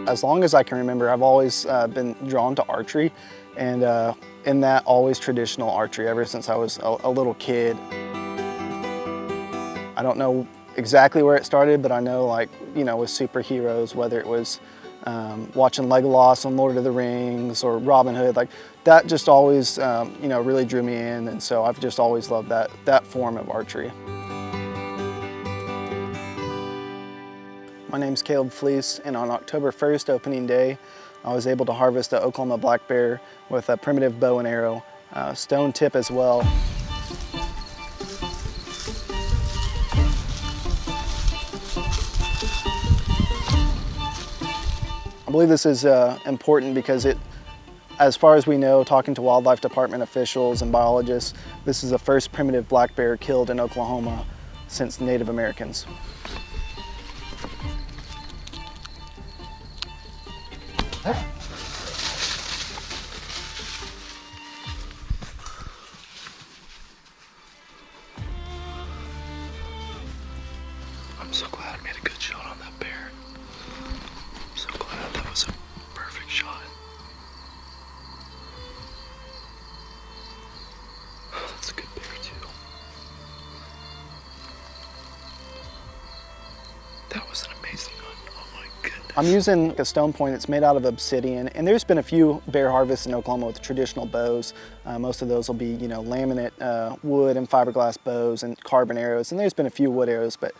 As long as I can remember, I've always been drawn to archery, and in that, always traditional archery ever since I was a little kid. I don't know exactly where it started, but I know, like, you know, with superheroes, whether it was watching Legolas on Lord of the Rings or Robin Hood, like that just always, you know, really drew me in, and so I've just always loved that form of archery. My name's Caleb Fleece, and on October 1st, opening day, I was able to harvest an Oklahoma black bear with a primitive bow and arrow, stone tip as well. I believe this is important because as far as we know, talking to wildlife department officials and biologists, this is the first primitive black bear killed in Oklahoma since Native Americans. I'm so glad I made a good shot on that bear. I'm so glad that was a perfect shot. That's a good bear too. That was an amazing hunt. Oh my goodness. I'm using a stone point. It's made out of obsidian, and there's been a few bear harvests in Oklahoma with traditional bows. Most of those will be, you know, laminate wood and fiberglass bows and carbon arrows, and there's been a few wood arrows, but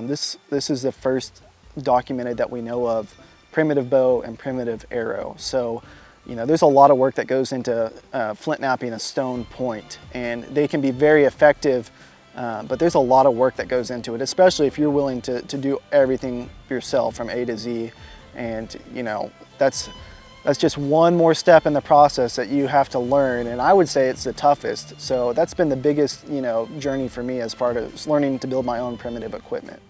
this is the first documented that we know of primitive bow and primitive arrow. So, you know, there's a lot of work that goes into flint knapping a stone point, and they can be very effective. But there's a lot of work that goes into it, especially if you're willing to do everything yourself from A to Z. And, you know, that's just one more step in the process that you have to learn. And I would say it's the toughest. So that's been the biggest, you know, journey for me as far as learning to build my own primitive equipment.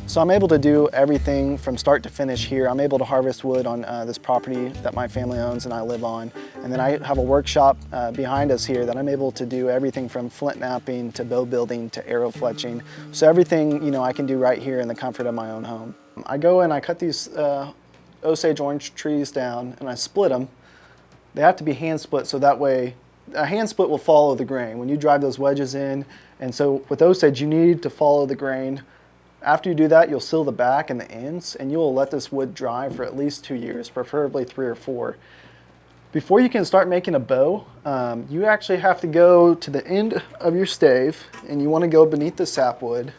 So I'm able to do everything from start to finish here. I'm able to harvest wood on this property that my family owns and I live on. And then I have a workshop behind us here that I'm able to do everything from flint knapping to bow building to arrow fletching. So everything, you know, I can do right here in the comfort of my own home. I go and I cut these Osage orange trees down and I split them. They have to be hand split, so that way a hand split will follow the grain when you drive those wedges in. And so with Osage, you need to follow the grain. After you do that, you'll seal the back and the ends, and you'll let this wood dry for at least 2 years, preferably 3 or 4. Before you can start making a bow, you actually have to go to the end of your stave, and you want to go beneath the sapwood,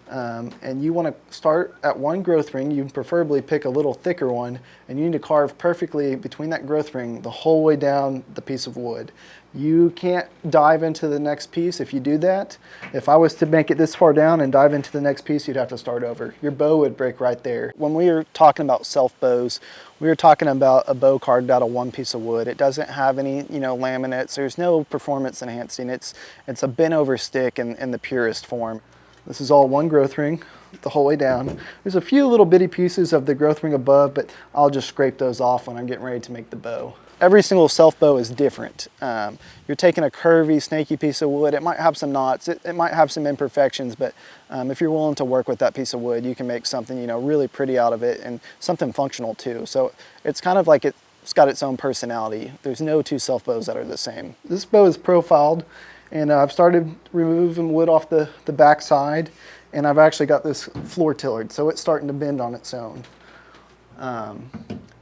and you want to start at one growth ring. You preferably pick a little thicker one, and you need to carve perfectly between that growth ring the whole way down the piece of wood. You can't dive into the next piece if you do that. If I was to make it this far down and dive into the next piece, you'd have to start over. Your bow would break right there. When we were talking about self bows, we were talking about a bow carved out of one piece of wood. It doesn't have any, you know, laminates. There's no performance enhancing. It's a bent over stick in the purest form. This is all one growth ring the whole way down. There's a few little bitty pieces of the growth ring above, but I'll just scrape those off when I'm getting ready to make the bow. Every single self bow is different. You're taking a curvy, snaky piece of wood. It might have some knots, it might have some imperfections, but if you're willing to work with that piece of wood, you can make something, you know, really pretty out of it and something functional too. So it's kind of like it's got its own personality. There's no two self bows that are the same. This bow is profiled, and I've started removing wood off the back side, and I've actually got this floor tillered, so it's starting to bend on its own.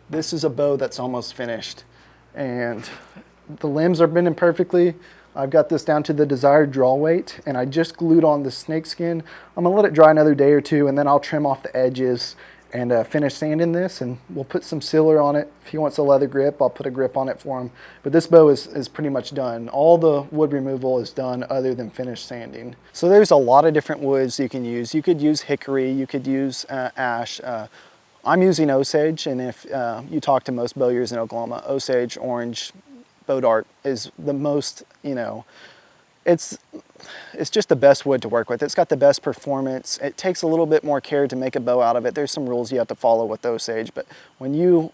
This is a bow that's almost finished, and the limbs are bending perfectly. I've got this down to the desired draw weight, and I just glued on the snake skin. I'm gonna let it dry another day or two, and then I'll trim off the edges and finish sanding this, and we'll put some sealer on it. If he wants a leather grip, I'll put a grip on it for him. But this bow is pretty much done. All the wood removal is done other than finish sanding. So there's a lot of different woods you can use. You could use hickory, you could use ash. I'm using Osage, and if you talk to most bowyers in Oklahoma, Osage orange bow dart is the most, you know, it's just the best wood to work with. It's got the best performance. It takes a little bit more care to make a bow out of it. There's some rules you have to follow with Osage, but when you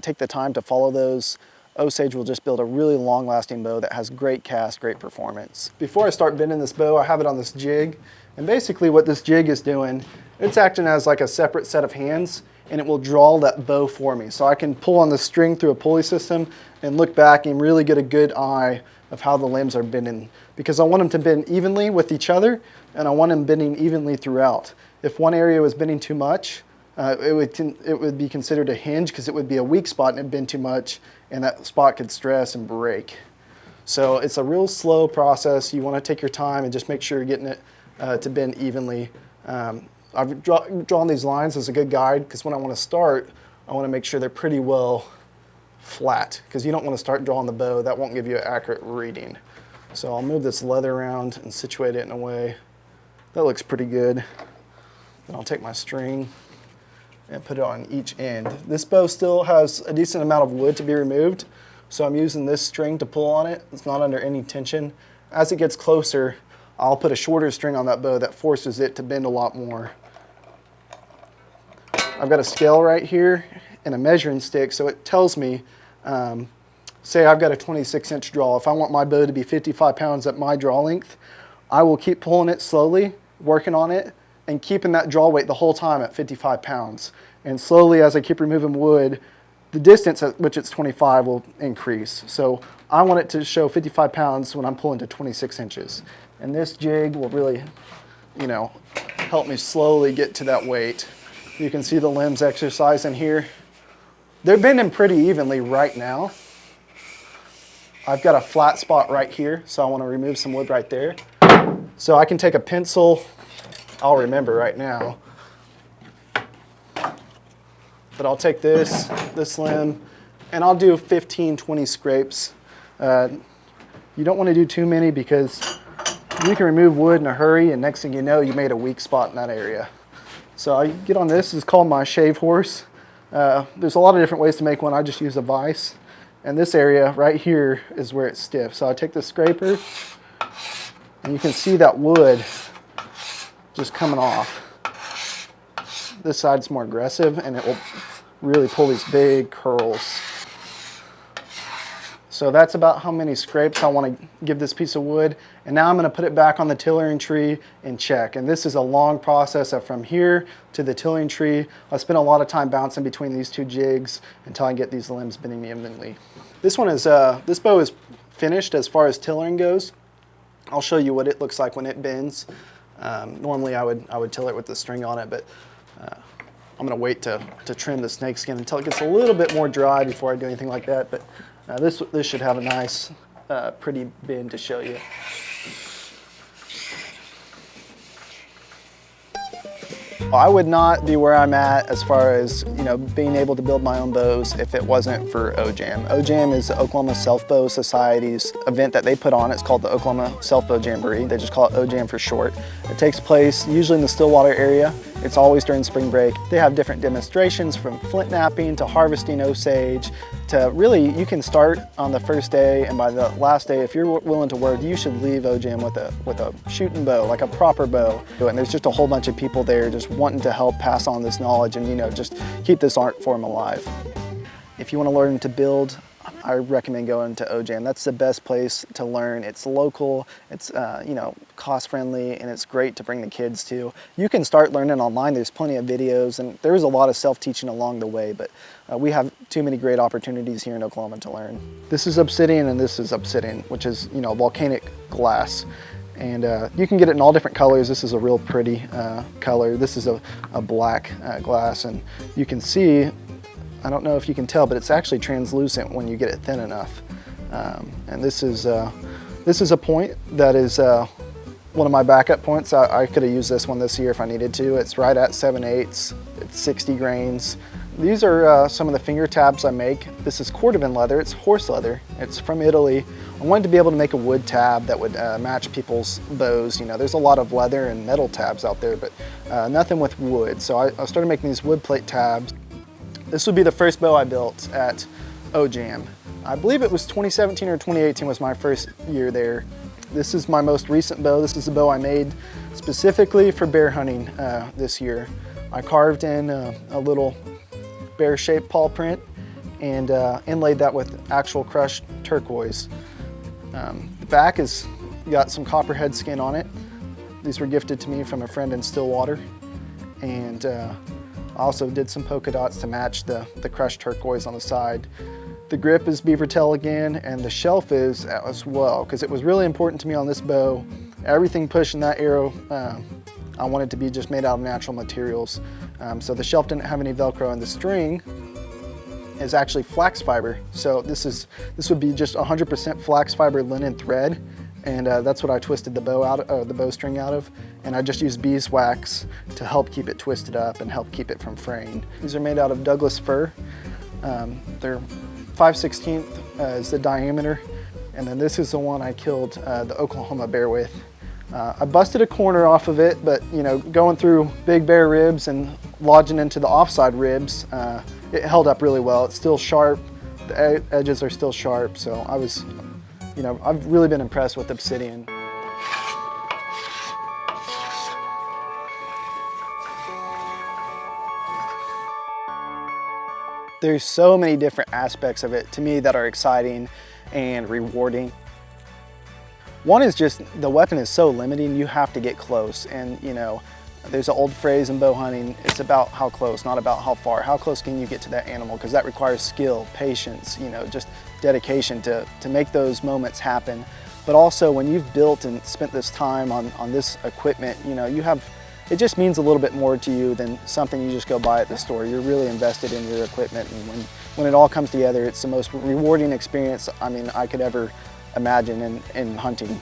take the time to follow those, Osage will just build a really long-lasting bow that has great cast, great performance. Before I start bending this bow, I have it on this jig, and basically what this jig is doing, it's acting as like a separate set of hands, and it will draw that bow for me. So I can pull on the string through a pulley system and look back and really get a good eye of how the limbs are bending, because I want them to bend evenly with each other, and I want them bending evenly throughout. If one area was bending too much, it would be considered a hinge, because it would be a weak spot and it'd bend too much, and that spot could stress and break. So it's a real slow process. You want to take your time and just make sure you're getting it to bend evenly. I've drawn these lines as a good guide, because when I want to start, I want to make sure they're pretty well flat, because you don't want to start drawing the bow. That won't give you an accurate reading. So I'll move this leather around and situate it in a way that looks pretty good. Then I'll take my string and put it on each end. This bow still has a decent amount of wood to be removed, so I'm using this string to pull on it. It's not under any tension. As it gets closer, I'll put a shorter string on that bow that forces it to bend a lot more. I've got a scale right here and a measuring stick, so it tells me, say I've got a 26-inch draw. If I want my bow to be 55 pounds at my draw length, I will keep pulling it slowly, working on it, and keeping that draw weight the whole time at 55 pounds. And slowly, as I keep removing wood, the distance at which it's 25 will increase. So I want it to show 55 pounds when I'm pulling to 26 inches. And this jig will really, help me slowly get to that weight. You can see the limbs exercising here. They're bending pretty evenly right now. I've got a flat spot right here, so I want to remove some wood right there. So I can take a pencil, I'll remember right now, but I'll take this limb, and I'll do 15, 20 scrapes. You don't want to do too many, because you can remove wood in a hurry, and next thing you know, you made a weak spot in that area. So I get on this. It's called my shave horse. There's a lot of different ways to make one. I just use a vise. And this area right here is where it's stiff. So I take the scraper, and you can see that wood just coming off. This side's more aggressive, and it will really pull these big curls. So that's about how many scrapes I want to give this piece of wood. And now I'm going to put it back on the tillering tree and check. And this is a long process of from here to the tillering tree. I spend a lot of time bouncing between these two jigs until I get these limbs bending evenly. This bow is finished as far as tillering goes. I'll show you what it looks like when it bends. Normally I would till it with the string on it, but I'm going to wait to trim the snakeskin until it gets a little bit more dry before I do anything like that. But this should have a nice, pretty bend to show you. I would not be where I'm at as far as being able to build my own bows if it wasn't for OJAM. OJAM is the Oklahoma Self-Bow Society's event that they put on. It's called the Oklahoma Self-Bow Jamboree. They just call it OJAM for short. It takes place usually in the Stillwater area. It's always during spring break. They have different demonstrations, from flint knapping to harvesting Osage to really, you can start on the first day, and by the last day, if you're willing to work, you should leave OJAM with a shooting bow, like a proper bow. And there's just a whole bunch of people there just wanting to help pass on this knowledge and just keep this art form alive. If you want to learn to build, I recommend going to OJAM. That's the best place to learn. It's local, it's cost friendly, and it's great to bring the kids to. You can start learning online. There's plenty of videos, and there's a lot of self-teaching along the way, but we have too many great opportunities here in Oklahoma to learn. This is obsidian, and this is obsidian, which is volcanic glass. And you can get it in all different colors. This is a real pretty color. This is a black glass, and you can see, I don't know if you can tell, but it's actually translucent when you get it thin enough. And this is a point that is one of my backup points. I could have used this one this year if I needed to. It's right at 7/8. It's 60 grains. These are some of the finger tabs I make. This is cordovan leather. It's horse leather. It's from Italy. I wanted to be able to make a wood tab that would match people's bows. There's a lot of leather and metal tabs out there, but nothing with wood. So I started making these wood plate tabs. This would be the first bow I built at OJAM. I believe it was 2017 or 2018 was my first year there. This is my most recent bow. This is the bow I made specifically for bear hunting this year. I carved in a little bear-shaped paw print, and inlaid that with actual crushed turquoise. The back has got some copperhead skin on it. These were gifted to me from a friend in Stillwater, and I also did some polka dots to match the crushed turquoise on the side. The grip is beaver tail again, and the shelf is as well, because it was really important to me on this bow. Everything pushing that arrow, I wanted to be just made out of natural materials. So the shelf didn't have any Velcro, and the string is actually flax fiber. So this would be just 100% flax fiber linen thread, and that's what I twisted the bowstring out of. And I just used beeswax to help keep it twisted up and help keep it from fraying. These are made out of Douglas fir. They're 5/16 is the diameter, and then this is the one I killed the Oklahoma bear with. I busted a corner off of it, but you know, going through big bear ribs and lodging into the offside ribs, it held up really well. It's still sharp. The edges are still sharp, so I've really been impressed with Obsidian. There's so many different aspects of it to me that are exciting and rewarding. One is just the weapon is so limiting, you have to get close. And you know, there's an old phrase in bow hunting, it's about how close, not about how far. How close can you get to that animal? Because that requires skill, patience, you know, just dedication to make those moments happen. But also when you've built and spent this time on this equipment, you know, it just means a little bit more to you than something you just go buy at the store. You're really invested in your equipment, and when it all comes together, it's the most rewarding experience I could ever imagine in hunting.